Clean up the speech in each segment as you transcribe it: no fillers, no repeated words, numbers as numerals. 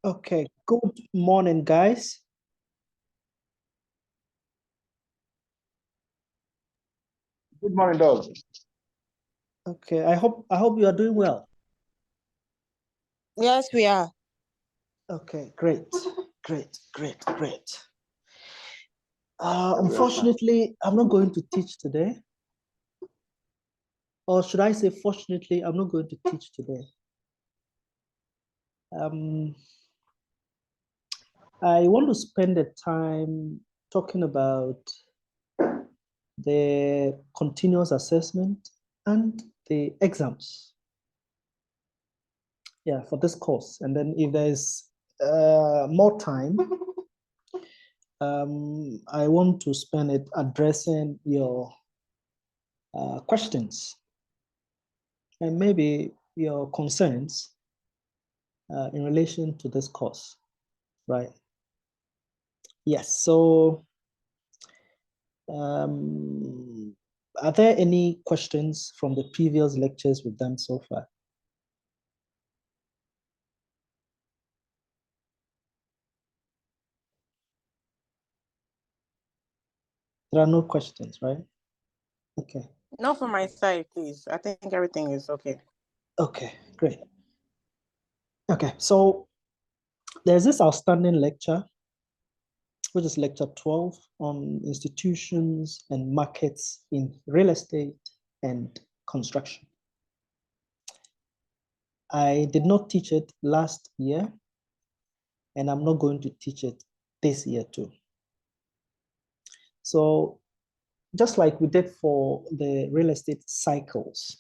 Okay, good morning, guys. Good morning, dog. Okay, I hope you are doing well. Yes, we are. Okay, great. Unfortunately, I'm not going to teach today. Or should I say, fortunately, I'm not going to teach today. I want to spend the time talking about the continuous assessment and the exams. Yeah, for this course. And then if there's more time, I want to spend it addressing your questions and maybe your concerns in relation to this course, right? Yes, so are there any questions from the previous lectures we've done so far? There are no questions, right? Okay. Not from my side, please. I think everything is okay. Okay, great. Okay, so there's this outstanding lecture, which is lecture 12 on institutions and markets in real estate and construction. I did not teach it last year, and I'm not going to teach it this year too. So just like we did for the real estate cycles,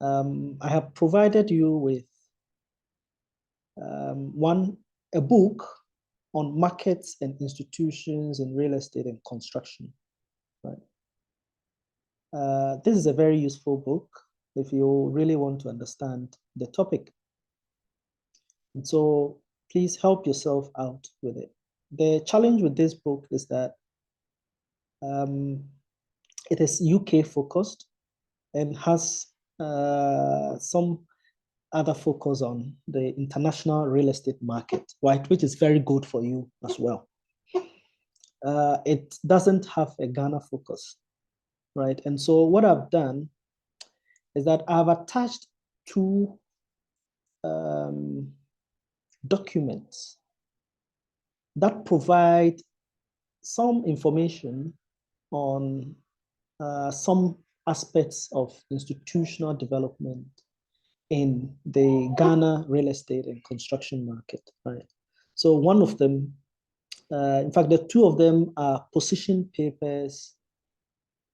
I have provided you with a book on markets and institutions in real estate and construction, right? This is a very useful book if you really want to understand the topic. And so please help yourself out with it. The challenge with this book is that it is UK focused and has some other focus on the international real estate market, right? Which is very good for you as well. It doesn't have a Ghana focus, right? And so what I've done is that I've attached two documents that provide some information on some aspects of institutional development in the Ghana real estate and construction market, right? So one of them, in fact, the two of them are position papers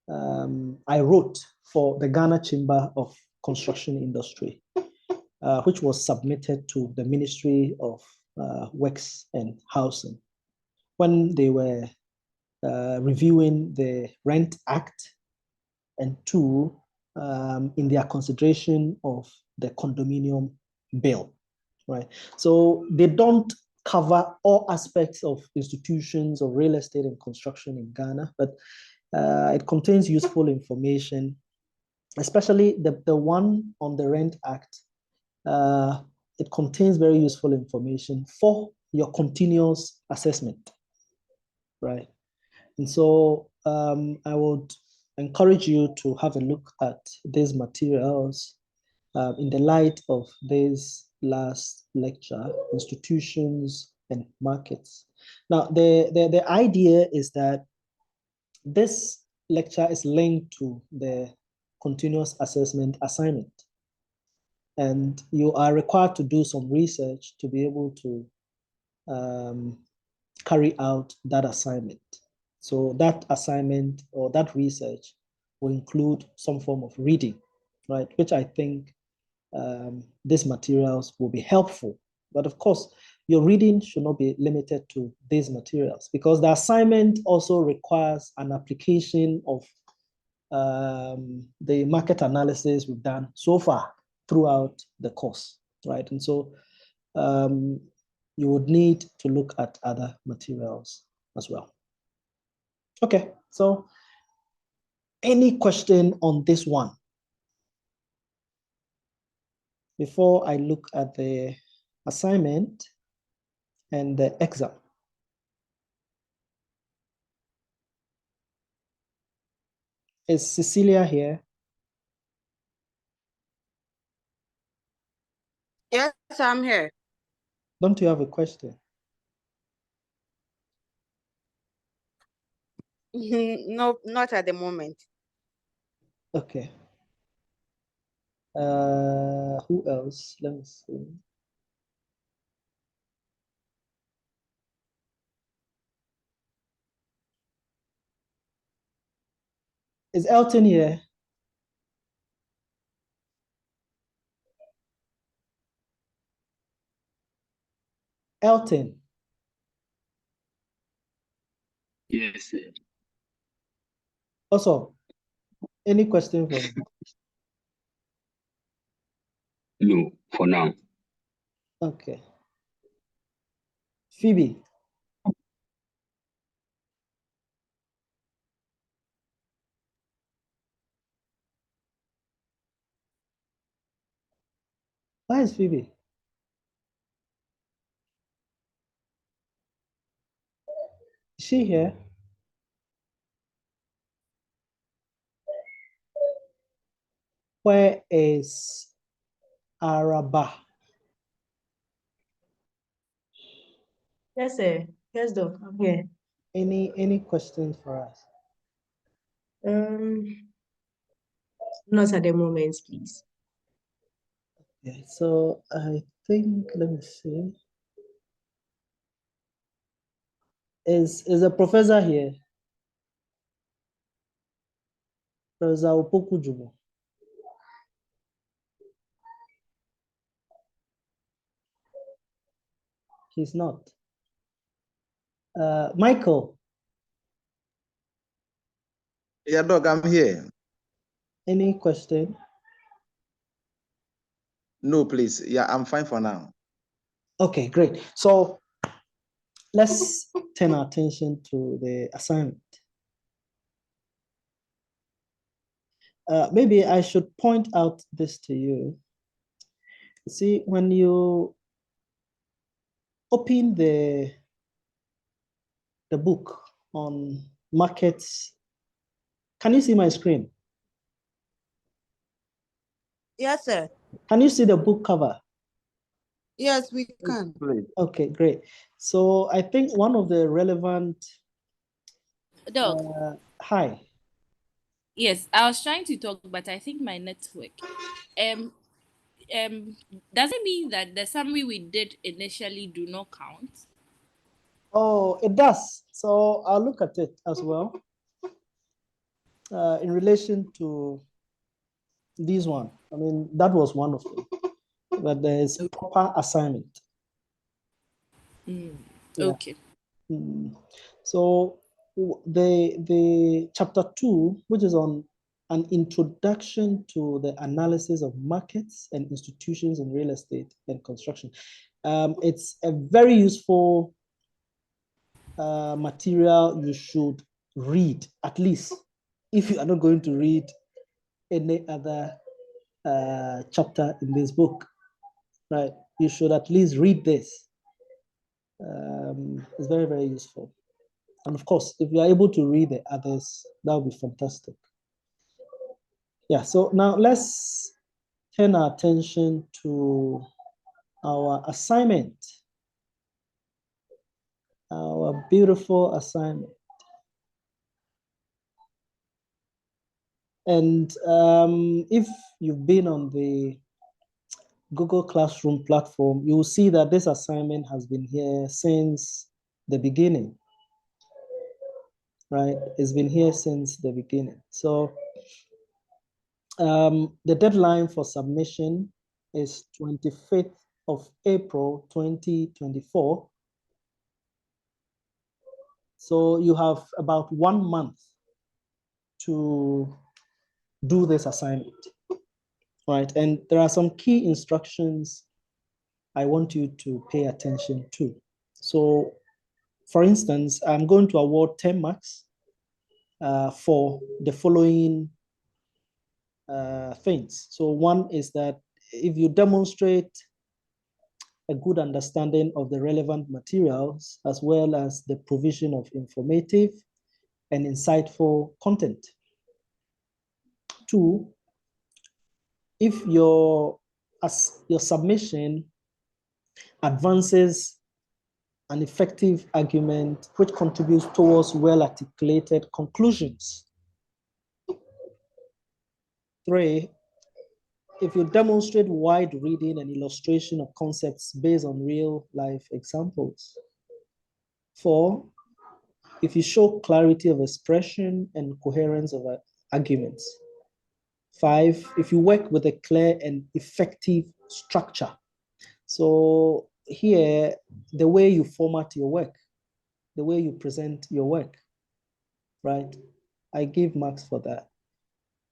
I wrote for the Ghana Chamber of Construction Industry, which was submitted to the Ministry of Works and Housing when they were reviewing the Rent Act, and two, in their consideration of the condominium bill, right? So they don't cover all aspects of institutions of real estate and construction in Ghana, but it contains useful information, especially the one on the Rent Act. It contains very useful information for your continuous assessment, right? And so I would encourage you to have a look at these materials in the light of this last lecture, institutions and markets. Now, the idea is that this lecture is linked to the continuous assessment assignment. And you are required to do some research to be able to carry out that assignment. So that assignment or that research will include some form of reading, right? Which I think these materials will be helpful. But of course, your reading should not be limited to these materials, because the assignment also requires an application of the market analysis we've done so far throughout the course, right? And so you would need to look at other materials as well. Okay, so any question on this one before I look at the assignment and the exam. Is Cecilia here? Yes, I'm here. Don't you have a question? No, not at the moment. Okay. Who else? Let me see. Is Elton here? Elton. Yes, sir. Also, any question for me? No, for now. Okay. Phoebe. Where is Phoebe? Is she here? Where is Araba? Yes, sir. Yes, Doc. I'm here. Any questions for us? Not at the moment, please. Yeah, so I think, let me see. Is a professor here? Professor Opokujumo. He's not. Michael, Yeah, Doc, I'm here. any question? No, please. Yeah, I'm fine for now. Okay, great. So let's turn our attention to the assignment. Maybe I should point out this to you. See, when you open the book on markets, can you see my screen? Yes, sir. Can you see the book cover? Yes, we can. Please. Okay, great. So I think one of the relevant, Doc, hi. yes, I was trying to talk, but I think my network. Um, does it mean that the summary we did initially do not count? Oh, it does. So I'll look at it as well. In relation to this one, I mean, that was one of them, but there is proper assignment. Yeah. Okay. So the chapter 2, which is on an introduction to the analysis of markets and institutions in real estate and construction. It's a very useful material you should read, at least if you are not going to read any other chapter in this book, right? You should at least read this. It's very, very useful. And of course, if you are able to read the others, that would be fantastic. Yeah, so now let's turn our attention to our assignment, our beautiful assignment. And if you've been on the Google Classroom platform, you will see that this assignment has been here since the beginning, right? It's been here since the beginning. So the deadline for submission is 25th of April, 2024. So you have about 1 month to do this assignment, right? And there are some key instructions I want you to pay attention to. So for instance, I'm going to award 10 marks for the following things. So one is that if you demonstrate a good understanding of the relevant materials, as well as the provision of informative and insightful content. 2, if your submission advances an effective argument which contributes towards well-articulated conclusions. 3, if you demonstrate wide reading and illustration of concepts based on real-life examples. 4, if you show clarity of expression and coherence of arguments. 5, if you work with a clear and effective structure. So here, the way you format your work, the way you present your work, right? I give marks for that.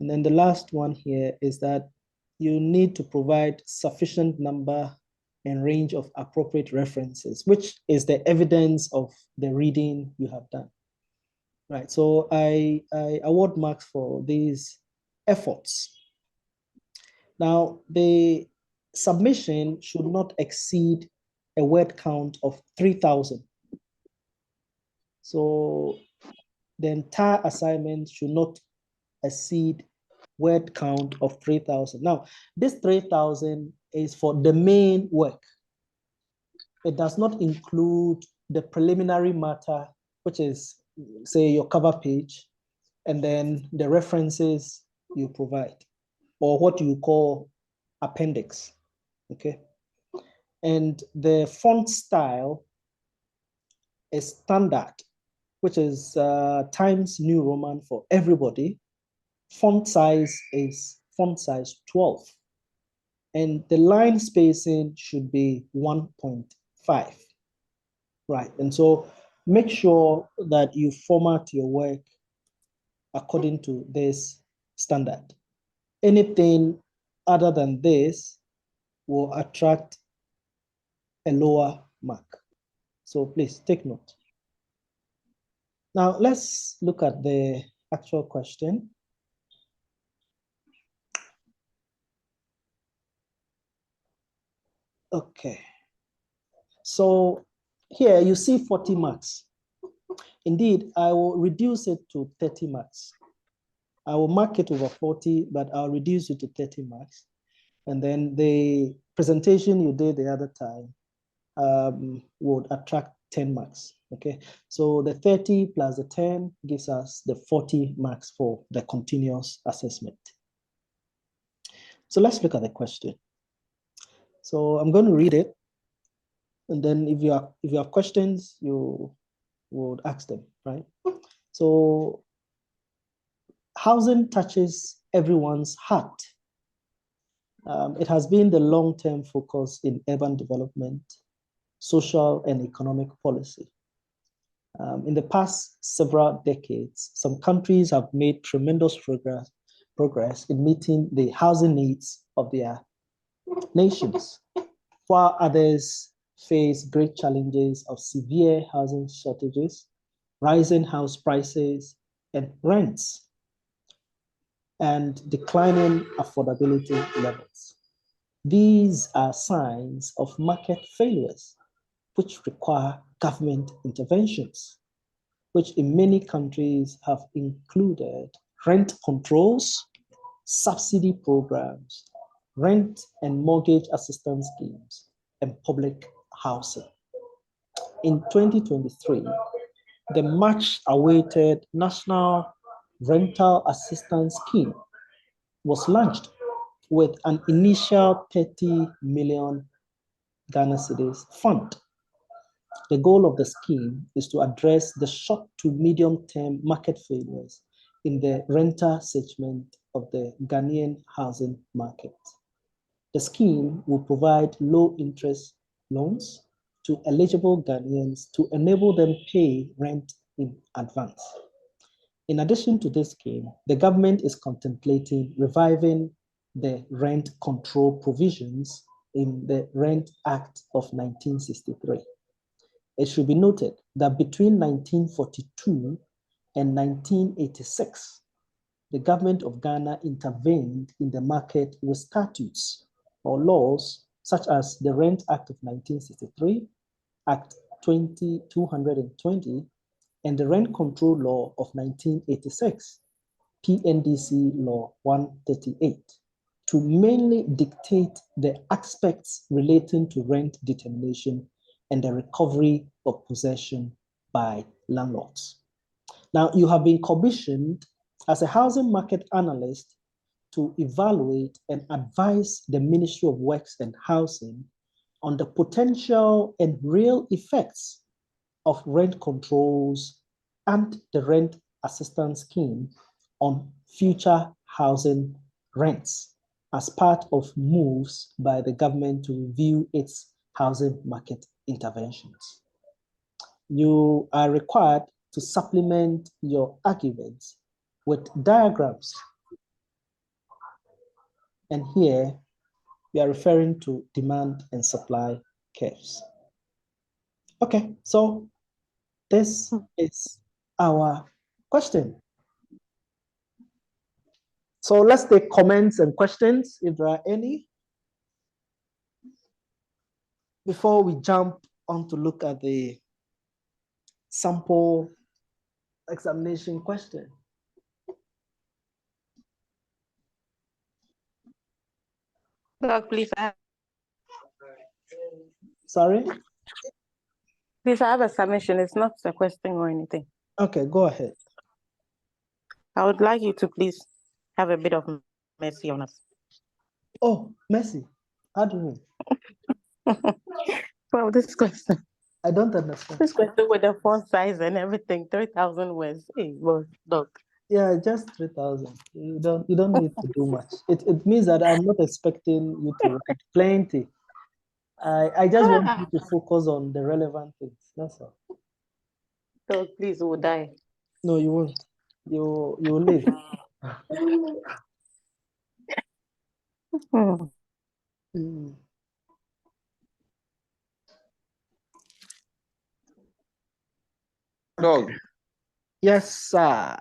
And then the last one here is that you need to provide sufficient number and range of appropriate references, which is the evidence of the reading you have done. Right, so I award marks for these efforts. Now, the submission should not exceed a word count of 3,000. So the entire assignment should not exceed word count of 3,000. Now, this 3,000 is for the main work. It does not include the preliminary matter, which is, say, your cover page, and then the references you provide, or what you call appendix, okay? And the font style is standard, which is Times New Roman for everybody. Font size is font size 12. And the line spacing should be 1.5, right? And so make sure that you format your work according to this standard. Anything other than this will attract a lower mark. So please take note. Now let's look at the actual question. Okay. So here you see 40 marks. Indeed, I will reduce it to 30 marks. I will mark it over 40, but I'll reduce it to 30 marks. And then the presentation you did the other time would attract 10 marks, okay? So the 30 plus the 10 gives us the 40 marks for the continuous assessment. So let's look at the question. So I'm going to read it, and then if you have questions, you would ask them, right? So housing touches everyone's heart. It has been the long-term focus in urban development, social and economic policy. In the past several decades, some countries have made tremendous progress in meeting the housing needs of their nations, while others face great challenges of severe housing shortages, rising house prices and rents, and declining affordability levels. These are signs of market failures, which require government interventions, which in many countries have included rent controls, subsidy programs, rent and mortgage assistance schemes, and public housing. In 2023, the much-awaited National Rental Assistance Scheme was launched with an initial 30 million Ghana cedis fund. The goal of the scheme is to address the short to medium-term market failures in the rental segment of the Ghanaian housing market. The scheme will provide low-interest loans to eligible Ghanaians to enable them pay rent in advance. In addition to this scheme, the government is contemplating reviving the rent control provisions in the Rent Act of 1963. It should be noted that between 1942 and 1986, the government of Ghana intervened in the market with statutes or laws such as the Rent Act of 1963, Act 220, and the Rent Control Law of 1986, PNDC Law 138, to mainly dictate the aspects relating to rent determination and the recovery of possession by landlords. Now, you have been commissioned as a housing market analyst to evaluate and advise the Ministry of Works and Housing on the potential and real effects of rent controls and the rent assistance scheme on future housing rents as part of moves by the government to review its housing market interventions. You are required to supplement your arguments with diagrams. And here we are referring to demand and supply curves. Okay, so this is our question. So let's take comments and questions if there are any, before we jump on to look at the sample examination question. Doc, please, Sorry? please, I have a submission. It's not a question or anything. Okay, go ahead. I would like you to please have a bit of mercy on us. Oh, Mercy, how do you mean? Well, this question I don't understand. with the font size and everything, 3,000 words. Hey, well, Doc. Yeah, just 3,000. You don't need to do much. It means that I'm not expecting you to write plenty. I just want you to focus on the relevant things. That's all. Doc, please, we'll die. No, you won't. You will live. Hmm. Mm. Dog. Yes, sir.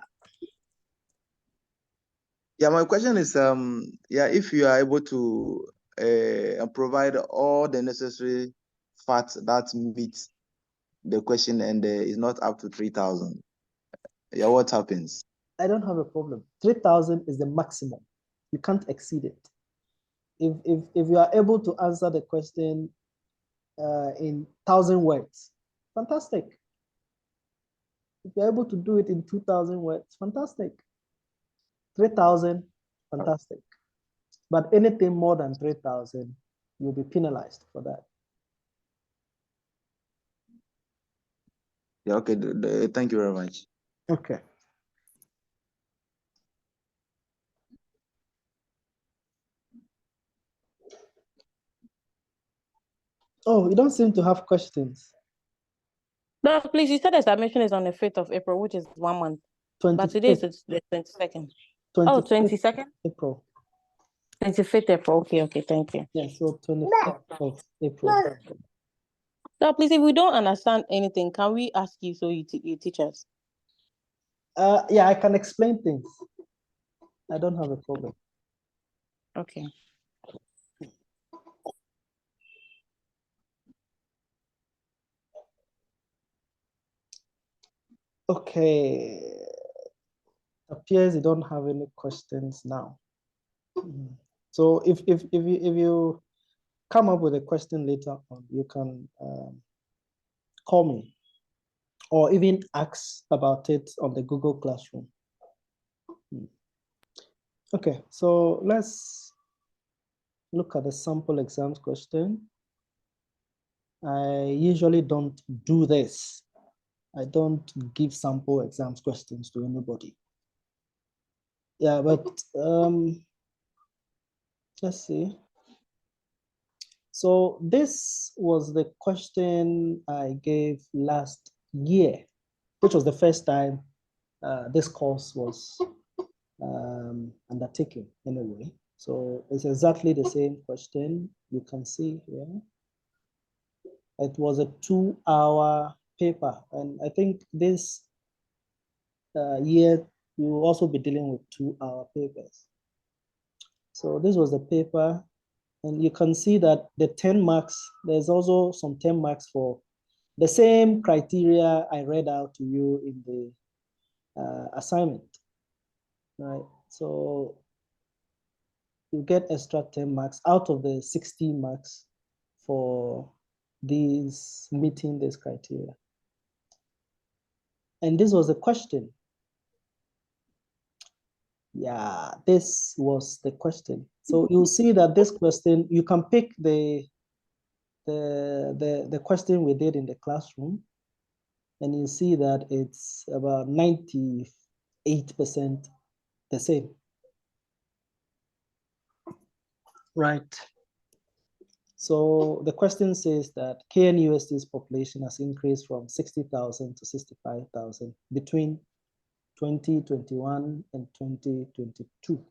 Yeah, my question is, if you are able to provide all the necessary facts that meet the question and is not up to 3,000, yeah, what happens? I don't have a problem. 3,000 is the maximum. You can't exceed it. If you are able to answer the question in 1,000 words, fantastic. If you're able to do it in 2,000 words, fantastic. 3,000, fantastic. But anything more than 3,000, you'll be penalized for that. Yeah, okay. Thank you very much. Okay. Oh, you don't seem to have questions. No, please, you said the submission is on the 5th of April, which is 1 month. But today is the 22nd. Oh, 22nd? April. 25th April. Okay, thank you. Yeah, so 25th of April. So please, if we don't understand anything, can we ask you so you teach us? Yeah, I can explain things. I don't have a problem. Okay. Okay. Appears you don't have any questions now. So if you come up with a question later on, you can call me or even ask about it on the Google Classroom. Okay, so let's look at the sample exams question. I usually don't do this. I don't give sample exams questions to anybody. Yeah, but let's see. So this was the question I gave last year, which was the first time this course was undertaken anyway. So it's exactly the same question you can see here. It was a 2-hour paper, and I think this year you will also be dealing with 2-hour papers. So this was the paper, And you can see that the 10 marks, there's also some 10 marks for the same criteria I read out to you in the assignment, right? So you get extra 10 marks out of the 60 marks for these meeting this criteria. And this was the question. Yeah, this was the question. So you'll see that this question, you can pick the question we did in the classroom, and you see that it's about 98% the same. Right. So the question says that KNUST's population has increased from 60,000 to 65,000 between 2021 and 2022.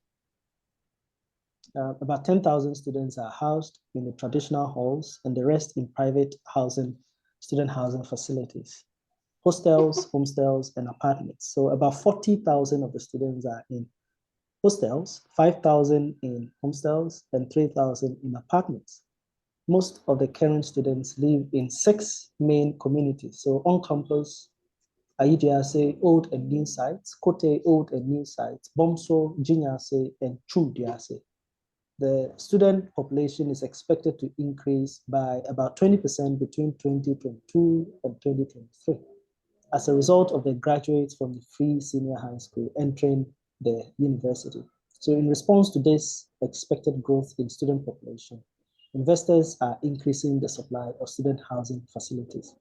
About 10,000 students are housed in the traditional halls and the rest in private housing, student housing facilities, hostels, homestels, and apartments. So about 40,000 of the students are in hostels, 5,000 in homestels, and 3,000 in apartments. Most of the current students live in 6 main communities. So on campus, Ayidiase, Old and New Sites, Kote, Old and New Sites, Bomso, Jinyase, and Chudiase. The student population is expected to increase by about 20% between 2022 and 2023 as a result of the graduates from the free senior high school entering the university. So in response to this expected growth in student population, investors are increasing the supply of student housing facilities.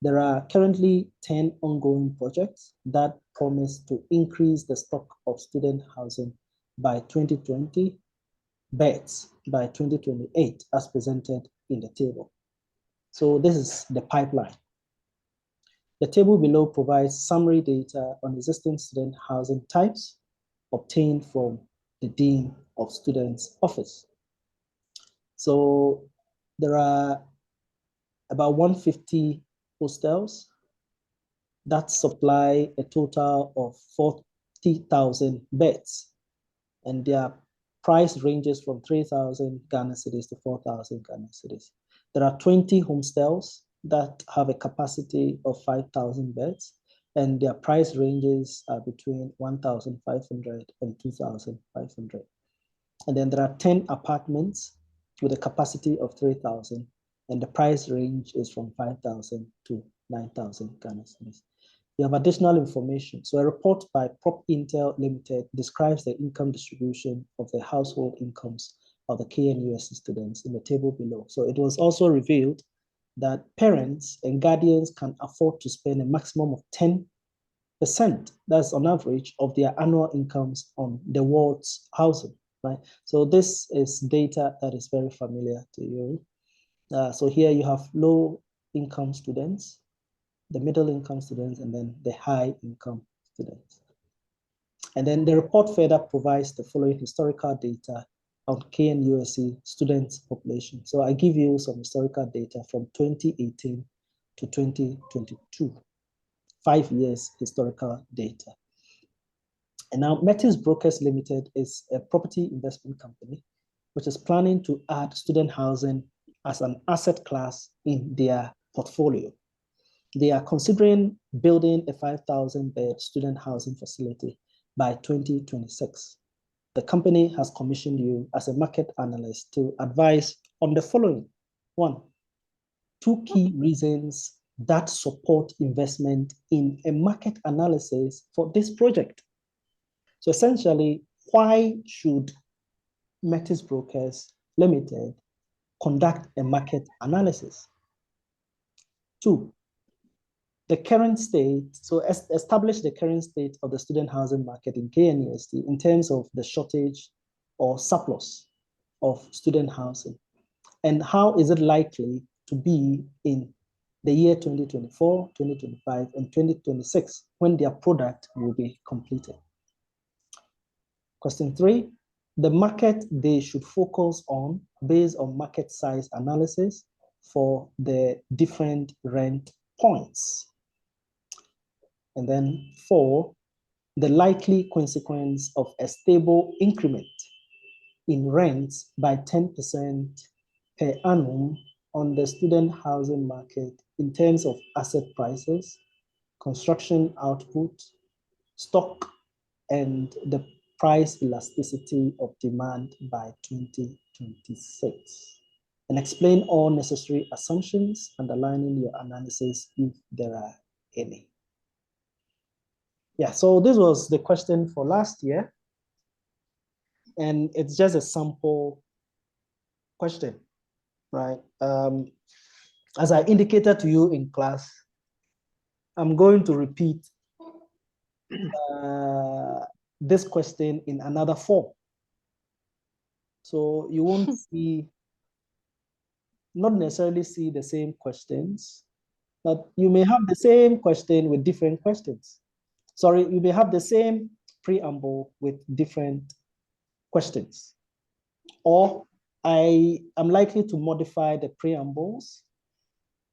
There are currently 10 ongoing projects that promise to increase the stock of student housing by 2020 beds by 2028 as presented in the table. So this is the pipeline. The table below provides summary data on existing student housing types obtained from the Dean of Students Office. So there are about 150 hostels that supply a total of 40,000 beds, and their price ranges from 3,000 Ghana cedis to 4,000 Ghana cedis. There are 20 homestels that have a capacity of 5,000 beds, and their price ranges are between 1,500 and 2,500. And then there are 10 apartments with a capacity of 3,000, and the price range is from 5,000 to 9,000 Ghana cedis. You have additional information. So a report by PropIntel Limited describes the income distribution of the household incomes of the KNUST students in the table below. So it was also revealed that parents and guardians can afford to spend a maximum of 10%, that's on average, of their annual incomes on the ward's housing, right? So this is data that is very familiar to you. So here you have low income students, the middle income students, and then the high income students. And then the report further provides the following historical data on KNUST students population. So I give you some historical data from 2018 to 2022, 5 years historical data. And now Metis Brokers Limited is a property investment company which is planning to add student housing as an asset class in their portfolio. They are considering building a 5,000 bed student housing facility by 2026. The company has commissioned you as a market analyst to advise on the following. 1, 2 key reasons that support investment in a market analysis for this project. So essentially, why should Metis Brokers Limited conduct a market analysis? 2, the current state, so establish the current state of the student housing market in KNUST in terms of the shortage or surplus of student housing, and how is it likely to be in the year 2024, 2025, and 2026 when their product will be completed. Question 3, the market they should focus on based on market size analysis for the different rent points. And then 4, the likely consequence of a stable increment in rents by 10% per annum on the student housing market in terms of asset prices, construction output, stock, and the price elasticity of demand by 2026. And explain all necessary assumptions underlining your analysis if there are any. Yeah, so this was the question for last year. And it's just a sample question, right? As I indicated to you in class, I'm going to repeat this question in another form. So you won't see, not necessarily see the same questions, but you may have the same question with different questions. Sorry, you may have the same preamble with different questions. Or I am likely to modify the preambles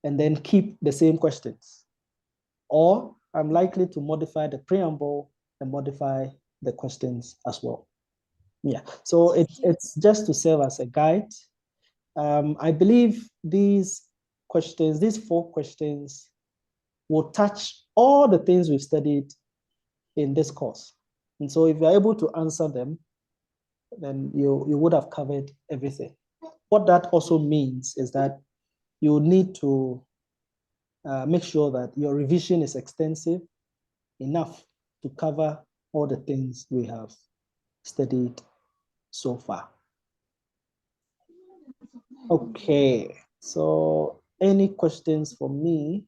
and then keep the same questions. Or I'm likely to modify the preamble and modify the questions as well. Yeah, so it's just to serve as a guide. I believe these questions, these 4 questions, will touch all the things we've studied in this course. And so if you're able to answer them, then you would have covered everything. What that also means is that you need to make sure that your revision is extensive enough to cover all the things we have studied so far. Okay, so any questions for me?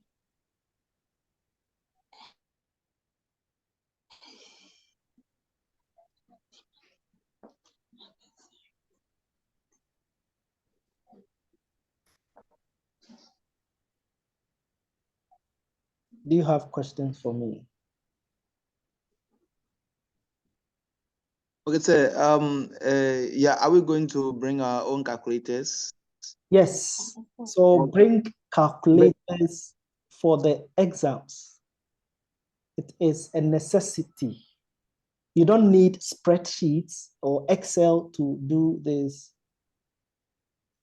Do you have questions for me? Okay, sir. Yeah, are we going to bring our own calculators? Yes. So bring calculators for the exams. It is a necessity. You don't need spreadsheets or Excel to do this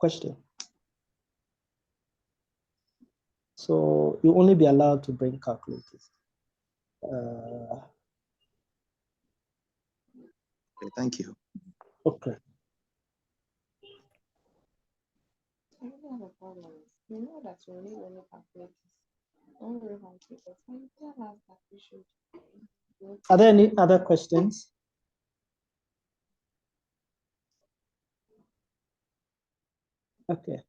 question. So you'll only be allowed to bring calculators. Okay, thank you. Okay. I don't have a problem. You know that we need only calculators. Don't worry about it. But when you tell us that we should. Are there any other questions? Okay.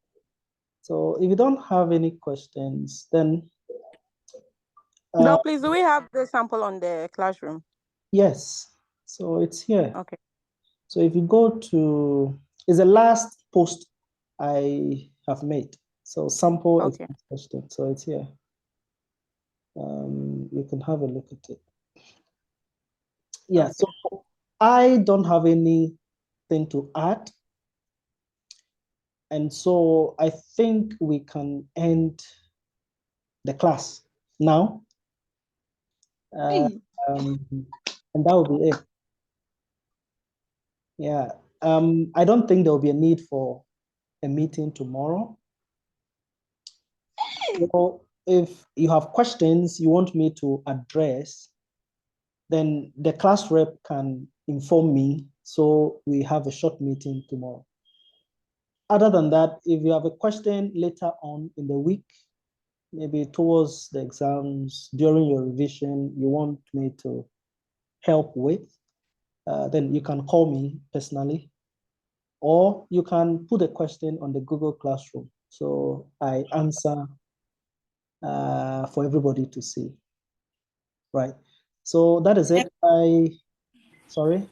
So if you don't have any questions, then No, please, do we have the sample on the classroom? Yes. So it's here. Okay. So if you go to, it's the last post I have made. So sample Okay. is question. So it's here. You can have a look at it. Yeah, Okay. so I don't have anything to add. And so I think we can end the class now. And that will be it. Yeah. I don't think there will be a need for a meeting tomorrow. So if you have questions you want me to address, then the class rep can inform me so we have a short meeting tomorrow. Other than that, if you have a question later on in the week, maybe towards the exams, during your revision, you want me to help with, then you can call me personally, or you can put a question on the Google Classroom. So I answer for everybody to see, right? So that is it. Sorry?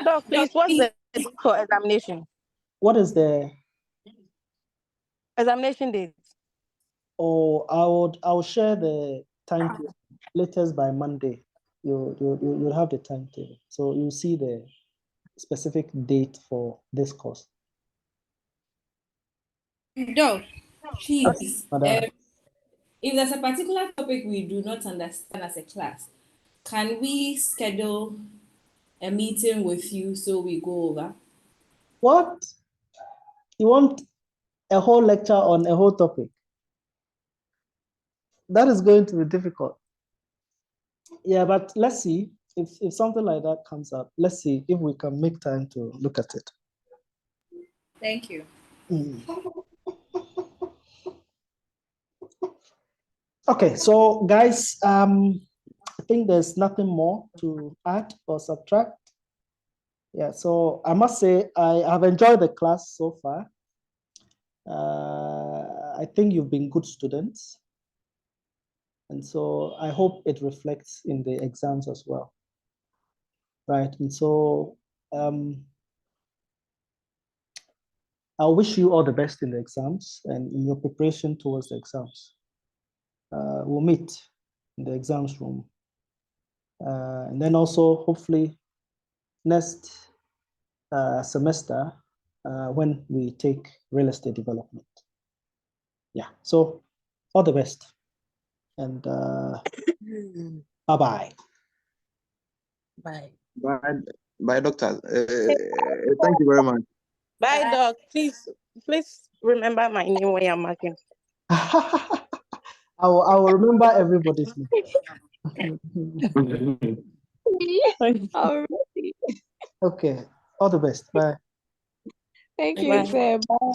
Doc, please, what's the date for examination? What is the? Examination date. Oh, I'll share the timetable latest by Monday. You'll have the timetable. So you'll see the specific date for this course. Doc, please, Madam. if there's a particular topic we do not understand as a class, can we schedule a meeting with you so we go over? What? You want a whole lecture on a whole topic? That is going to be difficult. Yeah, but let's see if something like that comes up. Let's see if we can make time to look at it. Thank you. Okay, so guys, I think there's nothing more to add or subtract. Yeah, so I must say I have enjoyed the class so far. I think you've been good students. And so I hope it reflects in the exams as well. Right, and so I wish you all the best in the exams and in your preparation towards the exams. We'll meet in the exams room. And then also, hopefully, next semester, when we take real estate development. Yeah, so all the best. And bye-bye. Bye. Bye, doctor. Thank you very much. Bye, Doc. Please remember my name when you're marking. I will remember everybody's name. Already. Okay, all the best. Bye. Thank you, Bye. sir. Bye.